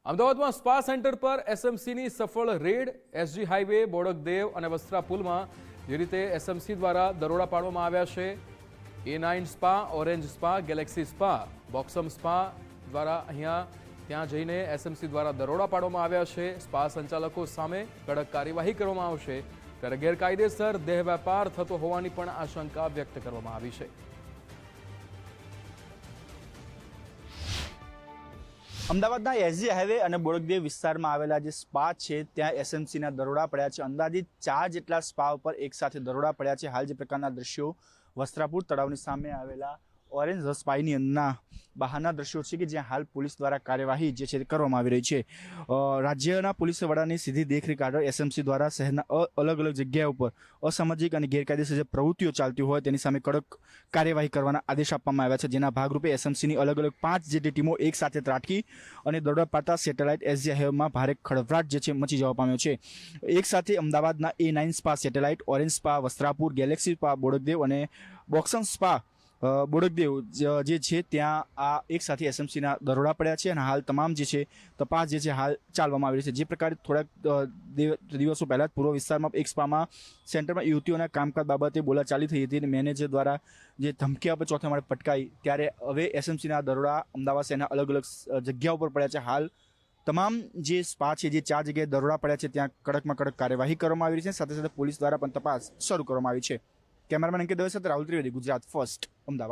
અમદાવાદમાં spa centre પર એસએમસીની સફળ રેડ. એસજી હાઈવે, બોડકદેવ અને વસ્ત્રા પુલમાં જે રીતે એસએમસી દ્વારા દરોડા પાડવામાં આવ્યા છે. A9 spa, orange spa, galaxy spa, બોક્સમ સ્પા દ્વારા અહીંયા ત્યાં જઈને એસએમસી દ્વારા દરોડા પાડવામાં આવ્યા છે. સ્પા સંચાલકો સામે કડક કાર્યવાહી કરવામાં આવશે, ત્યારે ગેરકાયદેસર દેહ વેપાર થતો હોવાની પણ આશંકા વ્યક્ત કરવામાં આવી છે. અમદાવાદના એસજી હાઈવે અને બોડકદેવ વિસ્તારમાં આવેલા જે સ્પા છે ત્યાં એસએમસીના દરોડા પડ્યા છે. અંદાજિત 4 જેટલા સ્પા ઉપર એક સાથે દરોડા પડ્યા છે. હાલ જે પ્રકારના દ્રશ્યો વસ્ત્રાપુર તળાવની સામે આવેલા ઓરેન્જ સ્પાની અંદરના બહારના દ્રશ્યો છે કે જ્યાં હાલ પોલીસ દ્વારા કાર્યવાહી જે છે કરવામાં આવી રહી છે. રાજ્યના પોલીસ વડાની સીધી દેખરેખ હેઠળ એસએમસી દ્વારા શહેરના અલગ અલગ જગ્યા ઉપર અસામાજિક અને ગેરકાયદેસર જે પ્રવૃત્તિઓ ચાલતી હોય તેની સામે કડક કાર્યવાહી કરવાના આદેશ આપવામાં આવ્યા છે. જેના ભાગરૂપે એસએમસીની અલગ અલગ 5 જેટલી ટીમો એક સાથે ત્રાટકી અને દરોડા પાડતા સેટેલાઇટ એસજી હાઈવેમાં ભારે ખળભળાટ જે છે મચી જવા પામ્યો છે. એક સાથે અમદાવાદના A9 spa, satellite, orange spa, Vastrapur, Galaxy spa, Bodakdev અને બોક્સમ સ્પા બોડકદેવ જે છે ત્યાં આ એક સાથે એસએમસીના દરોડા પડ્યા છે અને હાલ તમામ જે છે તપાસ જે છે હાલ ચાલવામાં આવી રહી છે. જે પ્રકારે થોડાક દિવસો પહેલાં જ પૂર્વ વિસ્તારમાં એક સ્પામાં સેન્ટરમાં યુવતીઓના કામકાજ બાબતે બોલાચાલી થઈ હતી અને મેનેજર દ્વારા જે ધમકી આપે ચોથા માળે પટકાઈ, ત્યારે હવે એસએમસીના દરોડા અમદાવાદ શહેરના અલગ અલગ જગ્યાઓ પર પડ્યા છે. હાલ તમામ જે સ્પા છે જે 4 જગ્યાએ દરોડા પડ્યા છે ત્યાં કડકમાં કડક કાર્યવાહી કરવામાં આવી રહી છે. સાથે સાથે પોલીસ દ્વારા પણ તપાસ શરૂ કરવામાં આવી છે. કેમેરામેન અંકિત દવે સાથે રાહુલ ત્રિવેદી, ગુજરાત ફર્સ્ટ, અમદાવાદ.